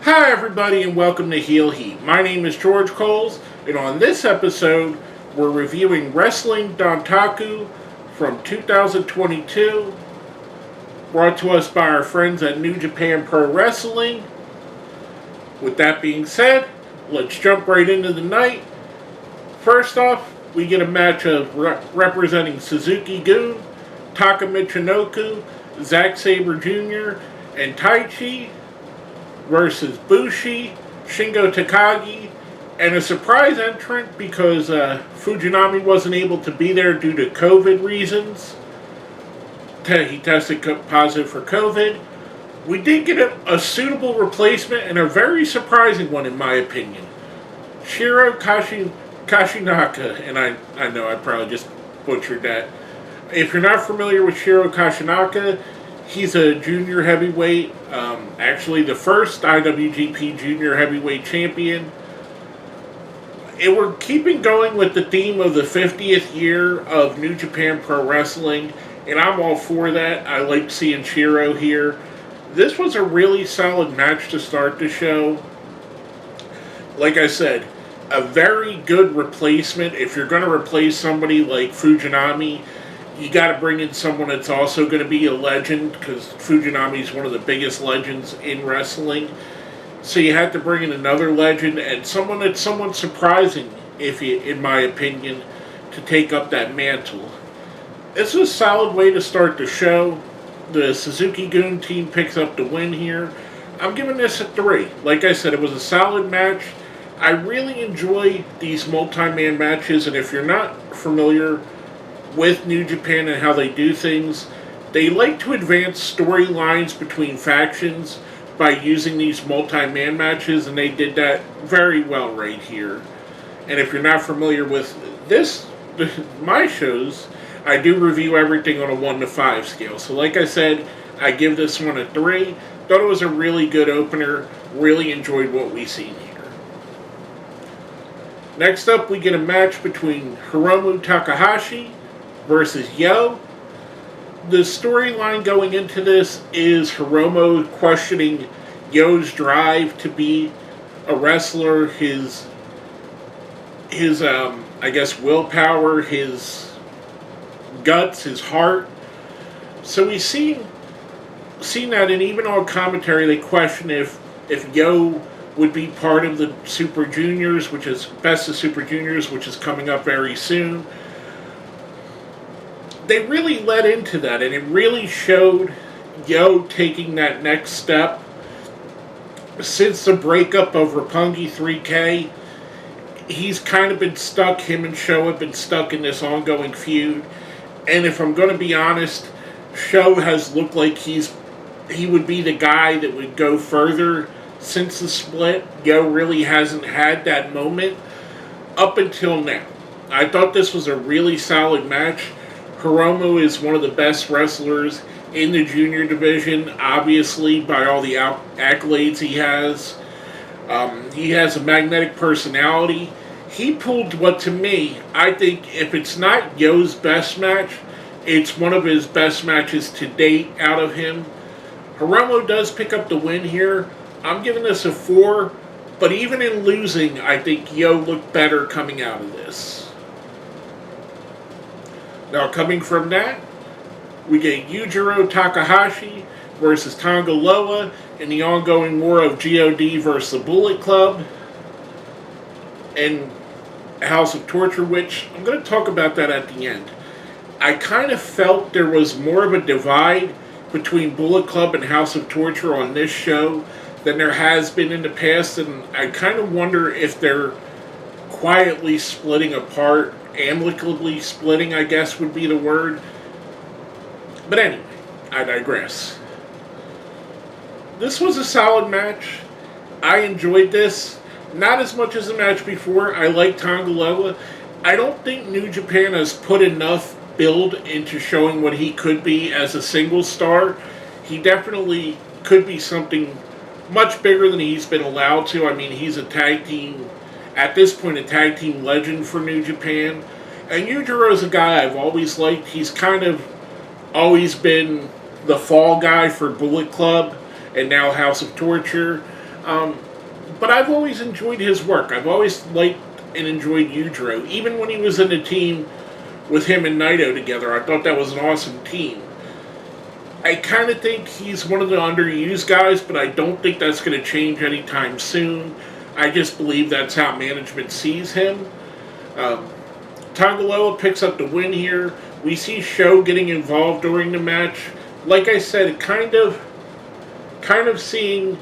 Hi everybody and welcome to Heel Heat. My name is George Coles and on this episode we're reviewing Wrestling Dontaku from 2022, brought to us by our friends at New Japan Pro Wrestling. With that being said, let's jump right into the night. First off, we get a match of representing Suzuki-gun, Taka Michinoku, Zack Sabre Jr., and Taichi versus Bushi, Shingo Takagi, and a surprise entrant because Fujinami wasn't able to be there due to COVID reasons. He tested positive for COVID. We did get a suitable replacement and a very surprising one in my opinion. Shiro Kashinaka, and I know I probably just butchered that. If you're not familiar with Shiro Kashinaka, he's a junior heavyweight, actually the first IWGP junior heavyweight champion. And we're keeping going with the theme of the 50th year of New Japan Pro Wrestling, and I'm all for that. I like seeing Shiro here. This was a really solid match to start the show. Like I said, a very good replacement. If you're going to replace somebody like Fujinami, you got to bring in someone that's also going to be a legend, because Fujinami is one of the biggest legends in wrestling. So you have to bring in another legend and someone that's somewhat surprising, in my opinion, to take up that mantle. It's a solid way to start the show. The Suzuki-gun team picks up the win here. I'm giving this a 3. Like I said, it was a solid match. I really enjoy these multi-man matches, and if you're not familiar with New Japan and how they do things, they like to advance storylines between factions by using these multi-man matches, and they did that very well right here. And if you're not familiar with my shows, I do review everything on a 1 to 5 scale. So like I said, I give this one a 3. Thought it was a really good opener. Really enjoyed what we seen here. Next up, we get a match between Hiromu Takahashi versus Yo. The storyline going into this is Hiromu questioning Yo's drive to be a wrestler, his willpower, his guts, his heart. So we've seen that, and even on commentary they question if Yo would be part of the Super Juniors, which is Best of Super Juniors, which is coming up very soon. They really led into that, and it really showed Yo taking that next step. Since the breakup of Roppongi 3K, he's kind of been stuck, him and Sho have been stuck in this ongoing feud. And if I'm going to be honest, Sho has looked like he would be the guy that would go further since the split. Yo really hasn't had that moment up until now. I thought this was a really solid match. Hiromu is one of the best wrestlers in the junior division, obviously, by all the accolades he has. He has a magnetic personality. He pulled what, to me, I think if it's not Yo's best match, it's one of his best matches to date out of him. Hiromu does pick up the win here. I'm giving this a 4, but even in losing, I think Yo looked better coming out of this. Now, coming from that, we get Yujiro Takahashi versus Tanga Loa in the ongoing war of GOD versus the Bullet Club and House of Torture, which I'm going to talk about that at the end. I kind of felt there was more of a divide between Bullet Club and House of Torture on this show than there has been in the past, and I kind of wonder if they're quietly splitting apart. Amicably splitting, I guess would be the word. But anyway, I digress. This was a solid match. I enjoyed this. Not as much as the match before. I like Tanga Loa. I don't think New Japan has put enough build into showing what he could be as a single star. He definitely could be something much bigger than he's been allowed to. I mean, he's a tag team, at this point, a tag team legend for New Japan. And Yujiro's a guy I've always liked. He's kind of always been the fall guy for Bullet Club and now House of Torture. But I've always enjoyed his work. I've always liked and enjoyed Yujiro. Even when he was in the team with him and Naito together, I thought that was an awesome team. I kind of think he's one of the underused guys, but I don't think that's going to change anytime soon. I just believe that's how management sees him. Tangaloa picks up the win here. We see Sho getting involved during the match. Like I said, kind of seeing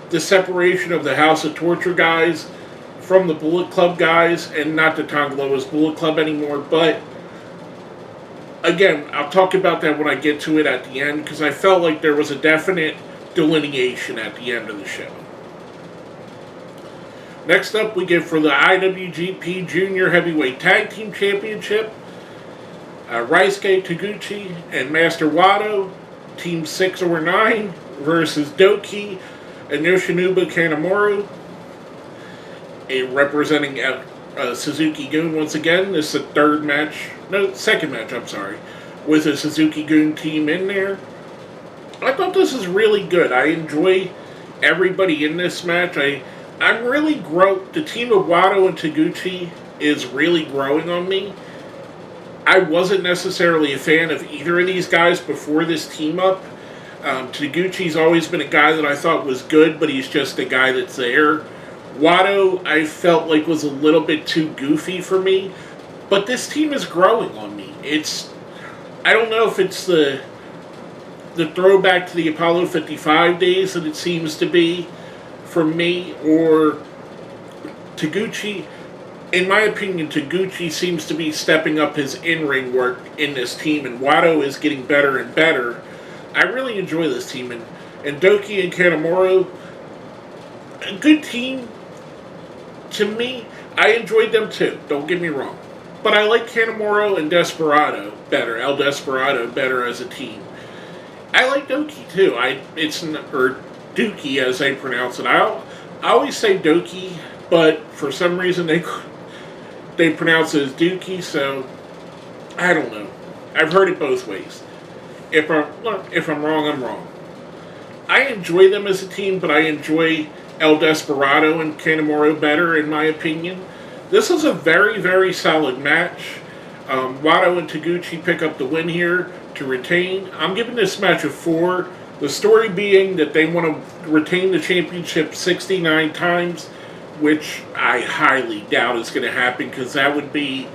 the separation of the House of Torture guys from the Bullet Club guys, and not the Tangaloa's Bullet Club anymore, but again, I'll talk about that when I get to it at the end, because I felt like there was a definite delineation at the end of the show. Next up, we get for the IWGP Junior Heavyweight Tag Team Championship, Raisuke Taguchi and Master Wato, Team 6 or 9, versus Doki and Yoshinobu Kanemaru, representing Suzuki-Gun once again. This is the second match, with a Suzuki-Gun team in there. I thought this was really good. I enjoy everybody in this match. The team of Wato and Taguchi is really growing on me. I wasn't necessarily a fan of either of these guys before this team up. Taguchi's always been a guy that I thought was good, but he's just a guy that's there. Wato, I felt like was a little bit too goofy for me, but this team is growing on me. I don't know if it's the throwback to the Apollo 55 days that it seems to be for me, or Taguchi. In my opinion, Taguchi seems to be stepping up his in-ring work in this team, and Wato is getting better and better. I really enjoy this team, and Doki and Kanemaru, a good team. To me, I enjoyed them too, don't get me wrong. But I like Kanemaru and Desperado better, El Desperado better as a team. I like Doki too. Or Dookie as they pronounce it. I always say Doki, but for some reason they pronounce it as Dookie, so I don't know. I've heard it both ways. If I'm wrong, I'm wrong. I enjoy them as a team, but I enjoy El Desperado and Kanemaru better, in my opinion. This was a very, very solid match. Wato and Taguchi pick up the win here to retain. I'm giving this match a 4. The story being that they want to retain the championship 69 times, which I highly doubt is going to happen, because that would be,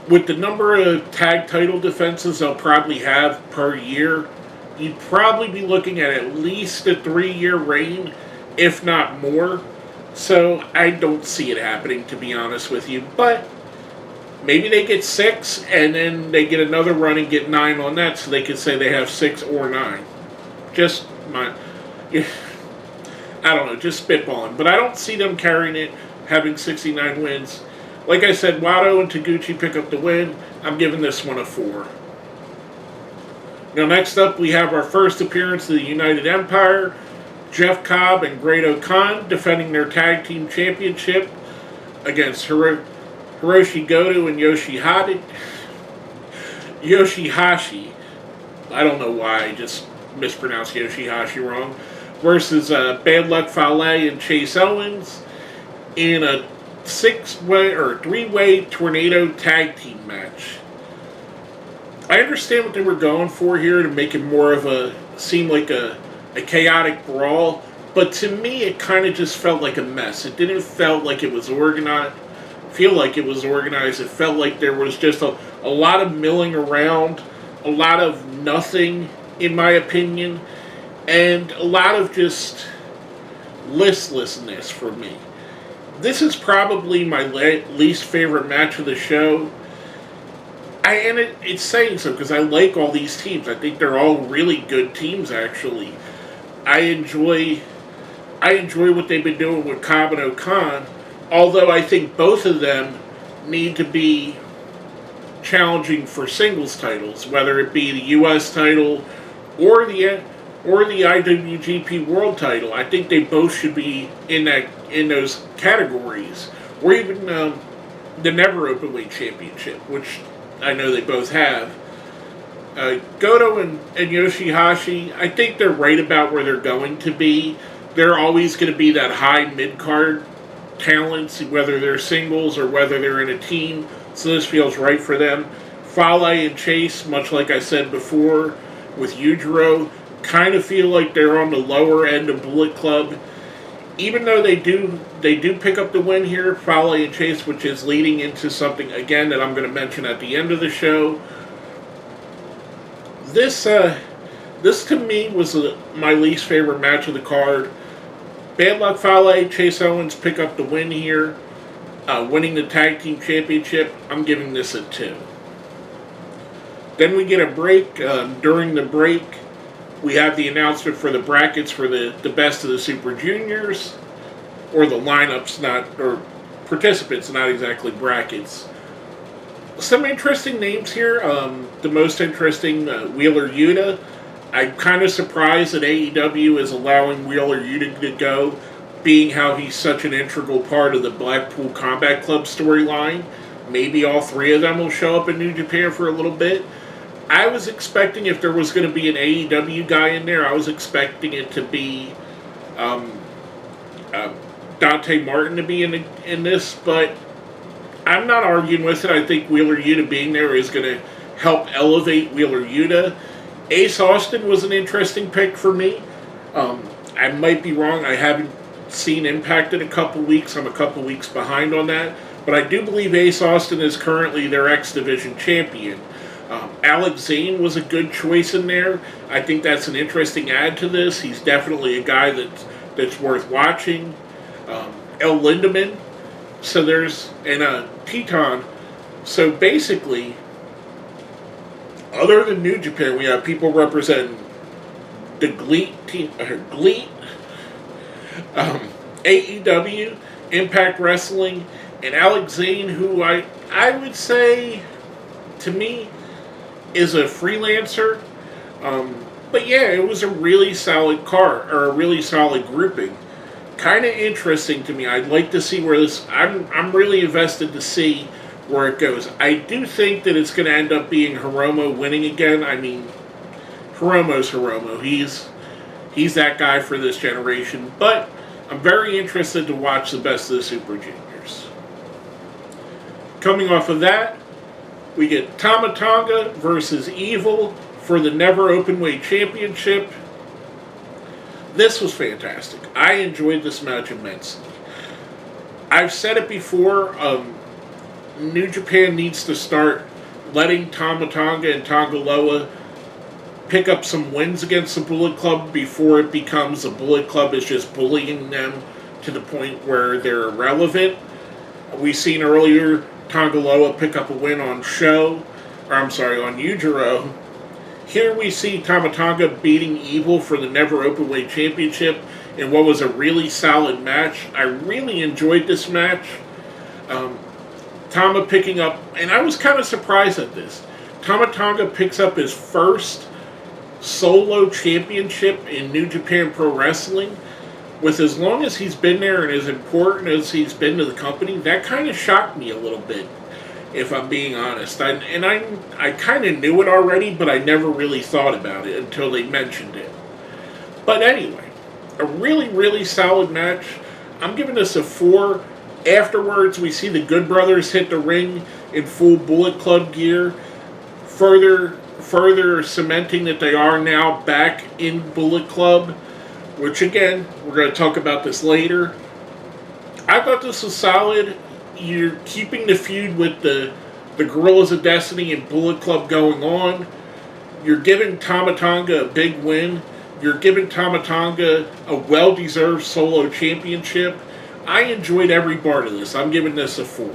with the number of tag title defenses they'll probably have per year, you'd probably be looking at least a 3-year reign, if not more. So I don't see it happening, to be honest with you. But maybe they get 6, and then they get another run and get 9 on that, so they can say they have 6 or 9. Just I don't know, just spitballing. But I don't see them carrying it, having 69 wins. Like I said, Wato and Taguchi pick up the win. I'm giving this one a 4. Now next up, we have our first appearance of the United Empire. Jeff Cobb and Great-O-Khan defending their tag team championship against Hiroshi Goto and YOSHI-HASHI. I don't know why I just mispronounced YOSHI-HASHI wrong. Versus Bad Luck Fale and Chase Owens in a 3-way tornado tag team match. I understand what they were going for here to make it more of seem like a chaotic brawl, but to me it kind of just felt like a mess. It didn't feel like it was organized. It felt like there was just a lot of milling around, a lot of nothing, in my opinion, and a lot of just listlessness for me. This is probably my least favorite match of the show. It's saying so, because I like all these teams. I think they're all really good teams, actually. I enjoy what they've been doing with Cobb and O'Khan, although I think both of them need to be challenging for singles titles, whether it be the U.S. title or the IWGP World title. I think they both should be in those categories, or even the Never Openweight Championship, which I know they both have. Goto and YOSHI-HASHI, I think they're right about where they're going to be. they're always going to be that high mid-card talents, whether they're singles or whether they're in a team. So this feels right for them. Fale and Chase, much like I said before with Yujiro, kind of feel like they're on the lower end of Bullet Club. Even though they do pick up the win here, Fale and Chase, which is leading into something again that I'm going to mention at the end of the show. This to me was my least favorite match of the card. Bad Luck Fale, Chase Owens pick up the win here, winning the tag team championship. I'm giving this a 2. Then we get a break. During the break, we have the announcement for the brackets for the best of the Super Juniors, or the lineups, or participants, not exactly brackets. Some interesting names here. The most interesting, Wheeler Yuta. I'm kind of surprised that AEW is allowing Wheeler Yuta to go, being how he's such an integral part of the Blackpool Combat Club storyline. Maybe all 3 of them will show up in New Japan for a little bit. I was expecting, if there was going to be an AEW guy in there, I was expecting it to be Dante Martin to be in this, but I'm not arguing with it. I think Wheeler Yuta being there is going to help elevate Wheeler Yuta. Ace Austin was an interesting pick for me. I might be wrong. I haven't seen Impact in a couple weeks. I'm a couple weeks behind on that. But I do believe Ace Austin is currently their X Division champion. Alex Zane was a good choice in there. I think that's an interesting add to this. He's definitely a guy that's worth watching. El Lindemann. So there's... And Teton. So basically... Other than New Japan, we have people representing the GLEAT team, AEW, Impact Wrestling, and Alex Zane, who I would say, to me, is a freelancer. But yeah, it was a really solid card, or a really solid grouping. Kind of interesting to me. I'd like to see where this... I'm really invested to see where it goes. I do think that it's going to end up being Hiromu winning again. I mean, Hiromu's Hiromu. He's that guy for this generation. But I'm very interested to watch the best of the Super Juniors. Coming off of that, we get Tama Tonga versus Evil for the Never Openweight Championship. This was fantastic. I enjoyed this match immensely. I've said it before, New Japan needs to start letting Tama Tonga and Tonga Loa pick up some wins against the Bullet Club before it becomes the Bullet Club is just bullying them to the point where they're irrelevant. We've seen earlier Tonga Loa pick up a win on on Yujiro. Here we see Tama Tonga beating Evil for the Never Openweight Championship in what was a really solid match. I really enjoyed this match. Tama picking up, and I was kind of surprised at this. Tama Tonga picks up his first solo championship in New Japan Pro Wrestling. With as long as he's been there and as important as he's been to the company, that kind of shocked me a little bit, if I'm being honest. I kind of knew it already, but I never really thought about it until they mentioned it. But anyway, a really, really solid match. I'm giving this a 4. Afterwards, we see the Good Brothers hit the ring in full Bullet Club gear, further cementing that they are now back in Bullet Club, which again, we're going to talk about this later. I thought this was solid. You're keeping the feud with the Guerrillas of Destiny and Bullet Club going on. You're giving Tama Tonga a big win. You're giving Tama Tonga a well-deserved solo championship. I enjoyed every part of this. I'm giving this a 4.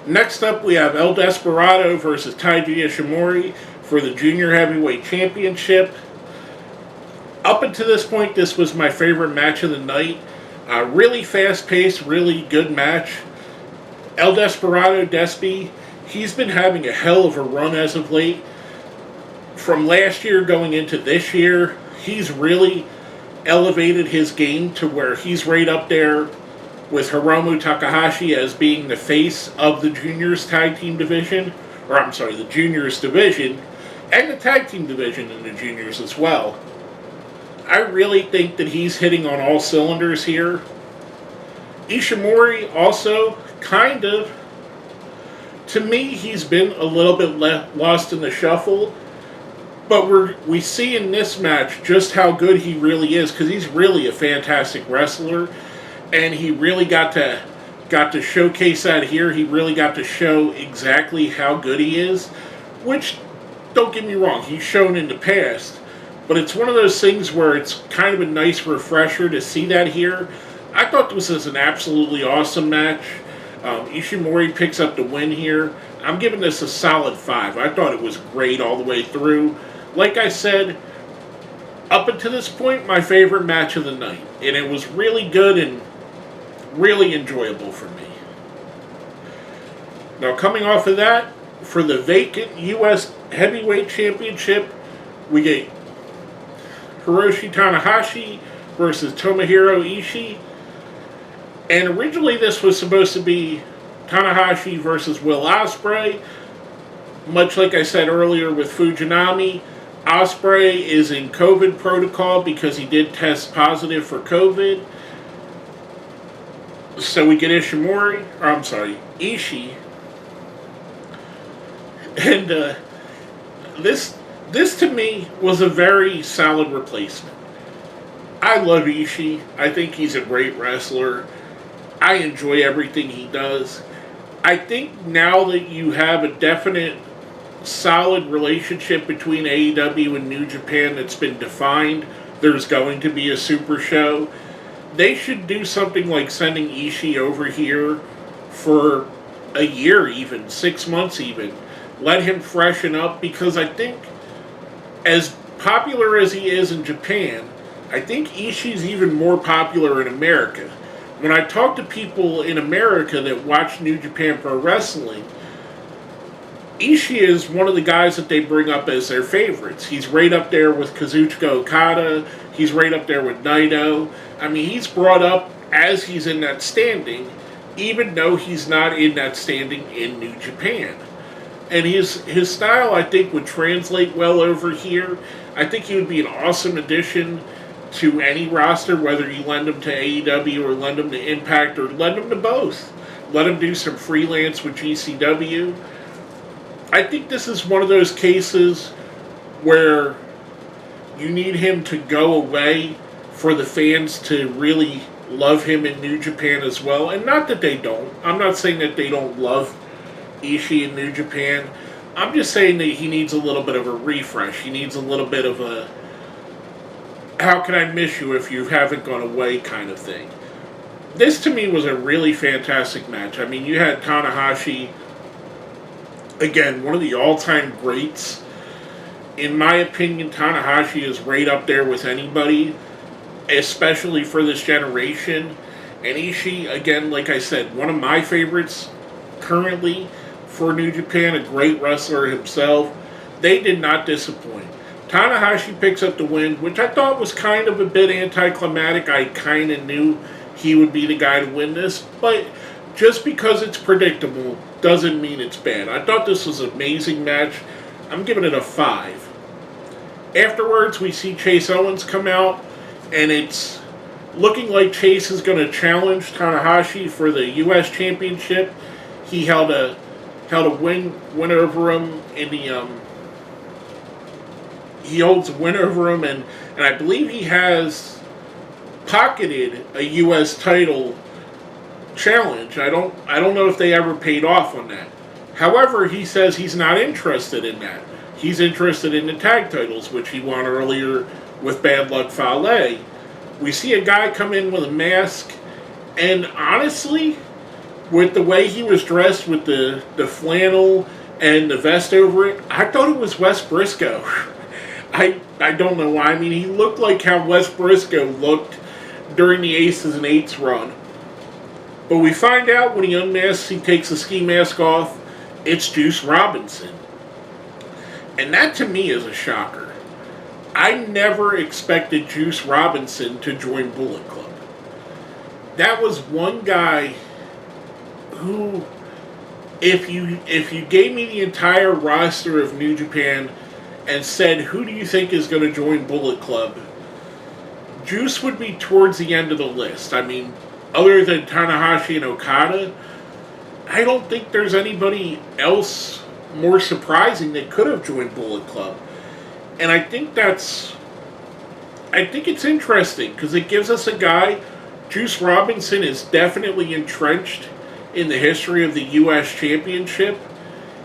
Next up, we have El Desperado versus Taiji Ishimori for the Junior Heavyweight Championship. Up until this point, this was my favorite match of the night. Really fast-paced, really good match. El Desperado, Despy, he's been having a hell of a run as of late. From last year going into this year, he's really elevated his game to where he's right up there with Hiromu Takahashi as being the face of the juniors tag team division, the juniors division, and the tag team division in the juniors as well. I really think that he's hitting on all cylinders here. Ishimori also, kind of. To me, he's been a little bit lost in the shuffle. But we see in this match just how good he really is, because he's really a fantastic wrestler, and he really got to showcase that here. He really got to show exactly how good he is, which, don't get me wrong, he's shown in the past, but it's one of those things where it's kind of a nice refresher to see that here. I thought this was an absolutely awesome match. Ishimori picks up the win here. I'm giving this a solid 5. I thought it was great all the way through. Like I said, up until this point, my favorite match of the night. And it was really good and really enjoyable for me. Now, coming off of that, for the vacant U.S. Heavyweight Championship, we get Hiroshi Tanahashi versus Tomohiro Ishii. And originally this was supposed to be Tanahashi versus Will Ospreay. Much like I said earlier with Fujinami, Ospreay is in COVID protocol because he did test positive for COVID. So we get Ishii. And this to me was a very solid replacement. I love Ishii. I think he's a great wrestler. I enjoy everything he does. I think now that you have a definite solid relationship between AEW and New Japan that's been defined, there's going to be a super show. They should do something like sending Ishii over here for a year even, 6 months even. Let him freshen up, because I think as popular as he is in Japan, I think Ishii's even more popular in America. When I talk to people in America that watch New Japan Pro Wrestling, Ishii is one of the guys that they bring up as their favorites. He's right up there with Kazuchika Okada. He's right up there with Naito. I mean, he's brought up as he's in that standing, even though he's not in that standing in New Japan. And his style, I think, would translate well over here. I think he would be an awesome addition to any roster, whether you lend him to AEW or lend him to Impact or lend him to both. Let him do some freelance with GCW. I think this is one of those cases where you need him to go away for the fans to really love him in New Japan as well. And not that they don't. I'm not saying that they don't love Ishii in New Japan. I'm just saying that he needs a little bit of a refresh. He needs a little bit of a how can I miss you if you haven't gone away kind of thing. This to me was a really fantastic match. I mean, you had Tanahashi, again, one of the all-time greats. In my opinion, Tanahashi is right up there with anybody, especially for this generation. And Ishii, again, like I said, one of my favorites currently for New Japan, a great wrestler himself. They did not disappoint. Tanahashi picks up the win, which I thought was kind of a bit anticlimactic. I kind of knew he would be the guy to win this, but just because it's predictable doesn't mean it's bad. I thought this was an amazing match. I'm giving it a 5. Afterwards, we see Chase Owens come out, and it's looking like Chase is going to challenge Tanahashi for the U.S. Championship. He held a win over him in the he holds a win over him, and I believe he has pocketed a U.S. title challenge. I don't know if they ever paid off on that. However, he says he's not interested in that. He's interested in the tag titles, which he won earlier with Bad Luck Fale. We see a guy come in with a mask, and honestly, with the way he was dressed with the flannel and the vest over it, I thought it was Wes Briscoe. I don't know why. I mean, he looked like how Wes Briscoe looked during the Aces and Eights run. But we find out when he unmasks, he takes the ski mask off, it's Juice Robinson. And that to me is a shocker. I never expected Juice Robinson to join Bullet Club. That was one guy who, if you gave me the entire roster of New Japan and said, who do you think is going to join Bullet Club? Juice would be towards the end of the list. I mean, other than Tanahashi and Okada, I don't think there's anybody else more surprising that could have joined Bullet Club. And I think it's interesting because it gives us a guy. Juice Robinson is definitely entrenched in the history of the U.S. Championship.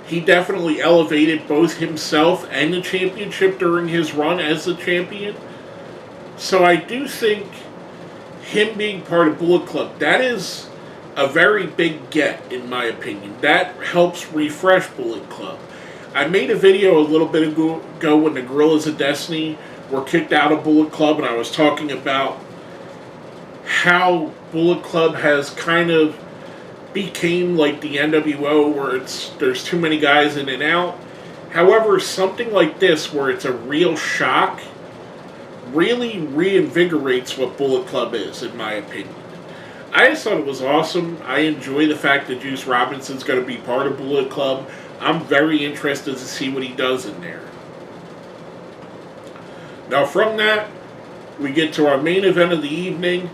He definitely elevated both himself and the championship during his run as the champion. So I do think him being part of Bullet Club, that is a very big get, in my opinion. That helps refresh Bullet Club. I made a video a little bit ago when the Guerrillas of Destiny were kicked out of Bullet Club, and I was talking about how Bullet Club has kind of became like the NWO, where there's too many guys in and out. However, something like this, where it's a real shock, really reinvigorates what Bullet Club is, in my opinion. I just thought it was awesome. I enjoy the fact that Juice Robinson's going to be part of Bullet Club. I'm very interested to see what he does in there. Now from that, we get to our main event of the evening,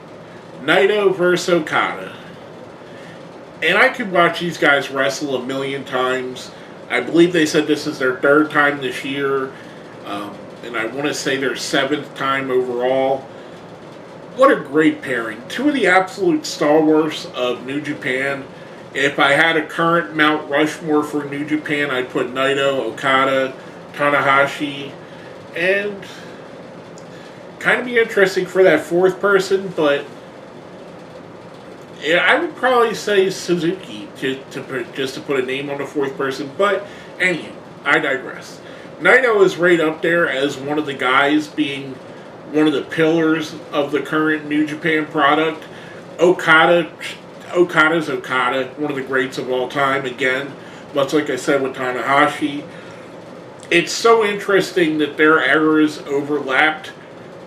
Naito versus Okada. And I could watch these guys wrestle a million times. I believe they said this is their third time this year. And I want to say their seventh time overall. What a great pairing. Two of the absolute stalwarts of New Japan. If I had a current Mount Rushmore for New Japan, I'd put Naito, Okada, Tanahashi, and kind of be interesting for that fourth person, but yeah, I would probably say Suzuki just to put a name on the fourth person. But anyway, I digress. Naito is right up there as one of the guys being one of the pillars of the current New Japan product. Okada's Okada, one of the greats of all time, again, much like I said with Tanahashi. It's so interesting that their eras overlapped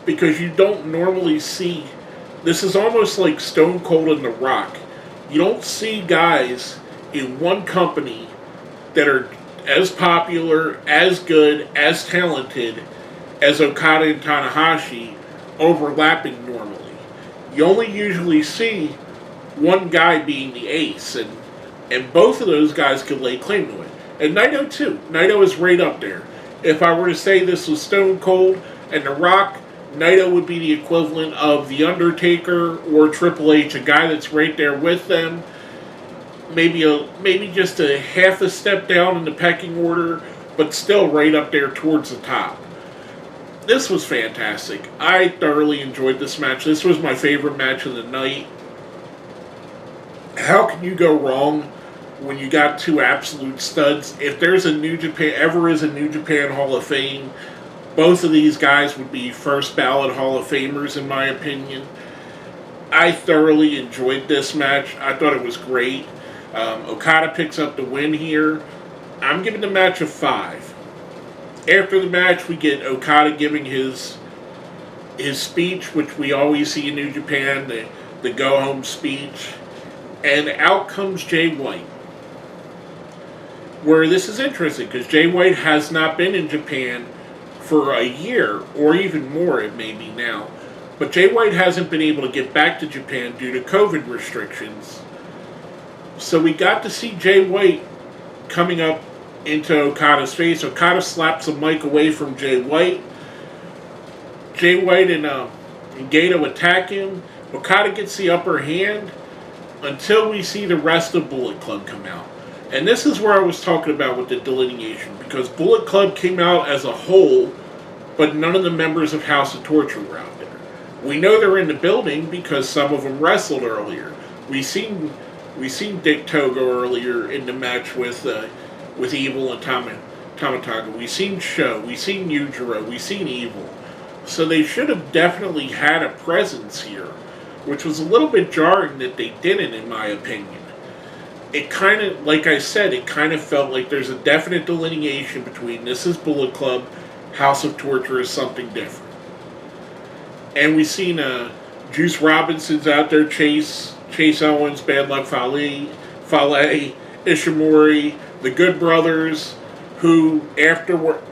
because you don't normally see. This is almost like Stone Cold and The Rock. You don't see guys in one company that are as popular, as good, as talented as Okada and Tanahashi overlapping normally. You only usually see one guy being the ace, and both of those guys could lay claim to it. And Naito too. Naito is right up there. If I were to say this was Stone Cold and The Rock, Naito would be the equivalent of The Undertaker or Triple H, a guy that's right there with them. Maybe just a half a step down in the pecking order, but still right up there towards the top. This was fantastic. I thoroughly enjoyed this match. This was my favorite match of the night. How can you go wrong when you got two absolute studs? If there's a New Japan, ever is a New Japan Hall of Fame, both of these guys would be first ballot Hall of Famers, in my opinion. I thoroughly enjoyed this match. I thought it was great. Okada picks up the win here. I'm giving the match a 5. After the match, we get Okada giving his speech, which we always see in New Japan, the go-home speech. And out comes Jay White. Where this is interesting, because Jay White has not been in Japan for a year, or even more it may be now. But Jay White hasn't been able to get back to Japan due to COVID restrictions. So we got to see Jay White coming up into Okada's face. Okada slaps the mic away from Jay White. Jay White and Gato attack him. Okada gets the upper hand until we see the rest of Bullet Club come out. And this is where I was talking about with the delineation, because Bullet Club came out as a whole, but none of the members of House of Torture were out there. We know they're in the building because some of them wrestled earlier. We seen Dick Togo earlier in the match with Evil and Tamataga. We seen Sho. We seen Yujiro. We seen Evil. So they should have definitely had a presence here, which was a little bit jarring that they didn't, in my opinion. It kind of, like I said, it kind of felt like there's a definite delineation between this is Bullet Club, House of Torture is something different. And we've seen Juice Robinson's out there, Chase Owens, Bad Luck Fale, Ishimori, the Good Brothers, who after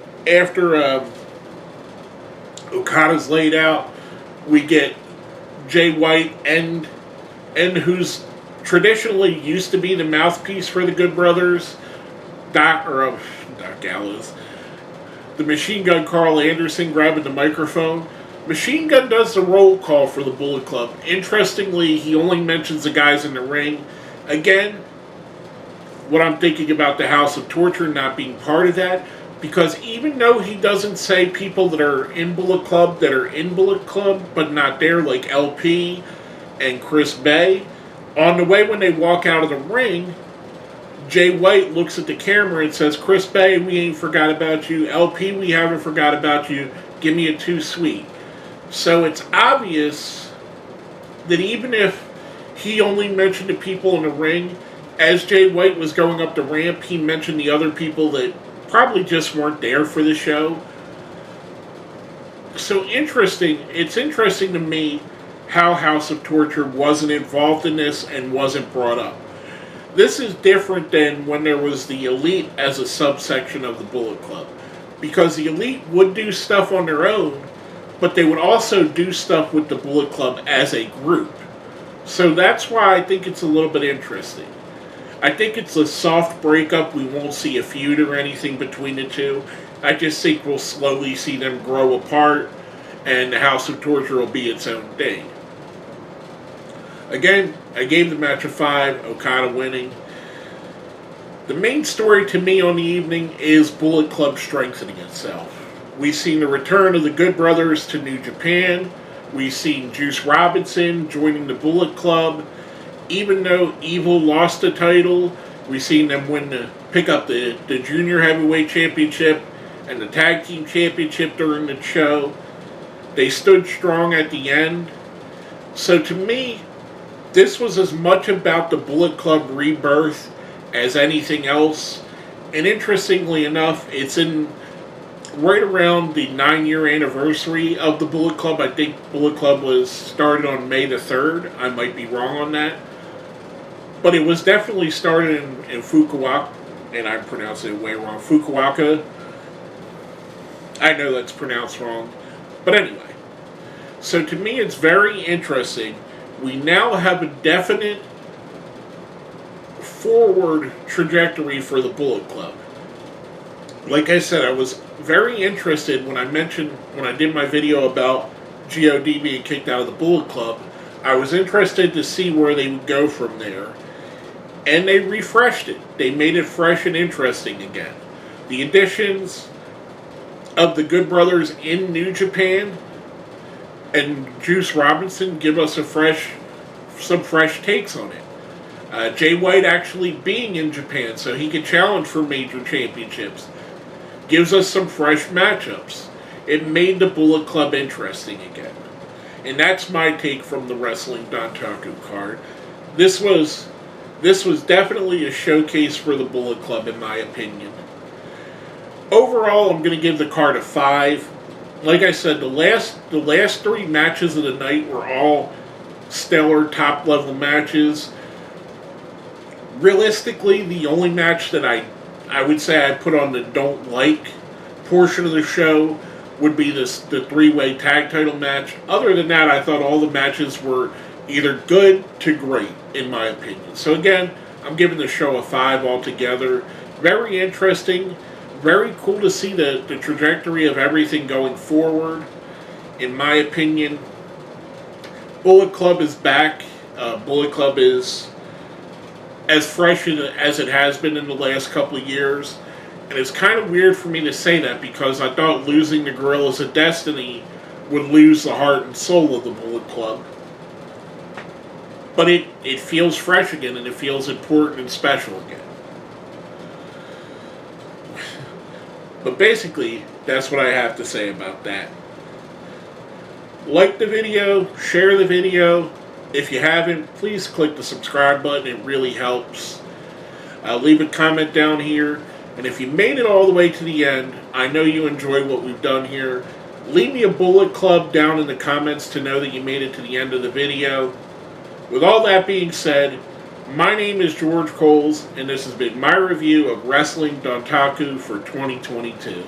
Okada's laid out, We get Jay White and who's traditionally used to be the mouthpiece for the Good Brothers, Doc Gallows, the Machine Gun Carl Anderson grabbing the microphone. Machine Gun does the roll call for the Bullet Club. Interestingly, he only mentions the guys in the ring. Again, what I'm thinking about the House of Torture not being part of that, because even though he doesn't say people that are in Bullet Club but not there, like LP and Chris Bay, on the way when they walk out of the ring, Jay White looks at the camera and says, "Chris Bay, we ain't forgot about you. LP, we haven't forgot about you. Give me a 2 sweet." So it's obvious that even if he only mentioned the people in the ring, as Jay White was going up the ramp, he mentioned the other people that probably just weren't there for the show. So interesting. It's interesting to me how House of Torture wasn't involved in this and wasn't brought up. This is different than when there was the Elite as a subsection of the Bullet Club. Because the Elite would do stuff on their own, but they would also do stuff with the Bullet Club as a group. So that's why I think it's a little bit interesting. I think it's a soft breakup. We won't see a feud or anything between the two. I just think we'll slowly see them grow apart, and the House of Torture will be its own thing. Again, I gave the match a 5, Okada winning. The main story to me on the evening is Bullet Club strengthening itself. We've seen the return of the Good Brothers to New Japan. We've seen Juice Robinson joining the Bullet Club. Even though Evil lost the title, we've seen them pick up the Junior Heavyweight Championship and the Tag Team Championship during the show. They stood strong at the end. So to me, this was as much about the Bullet Club rebirth as anything else. And interestingly enough, it's in right around the 9-year anniversary of the Bullet Club. I think Bullet Club was started on May the 3rd. I might be wrong on that. But it was definitely started in Fukuoka, and I'm pronouncing it way wrong. Fukuoka. I know that's pronounced wrong. But anyway. So to me, it's very interesting. We now have a definite forward trajectory for the Bullet Club. Like I said, I was very interested when I did my video about GOD being kicked out of the Bullet Club. I was interested to see where they would go from there. And they refreshed it. They made it fresh and interesting again. The additions of the Good Brothers in New Japan and Juice Robinson give us some fresh takes on it. Jay White actually being in Japan so he could challenge for major championships gives us some fresh matchups. It made the Bullet Club interesting again. And that's my take from the Wrestling Dontaku card. This was definitely a showcase for the Bullet Club in my opinion. Overall, I'm going to give the card a 5. Like I said, the last 3 matches of the night were all stellar top-level matches. Realistically, the only match that I would say I put on the don't like portion of the show would be the 3-way tag title match. Other than that, I thought all the matches were either good to great, in my opinion. So again, I'm giving the show a 5 altogether. Very interesting. Very cool to see the trajectory of everything going forward. In my opinion, Bullet Club is back. Bullet Club is as fresh as it has been in the last couple of years. And it's kind of weird for me to say that because I thought losing the Gorillas of Destiny would lose the heart and soul of the Bullet Club. But it feels fresh again and it feels important and special again. But basically, that's what I have to say about that. Like the video, share the video. If you haven't, please click the subscribe button. It really helps. Leave a comment down here. And if you made it all the way to the end, I know you enjoy what we've done here. Leave me a Bullet Club down in the comments to know that you made it to the end of the video. With all that being said, my name is George Coles, and this has been my review of Wrestling Dontaku for 2022.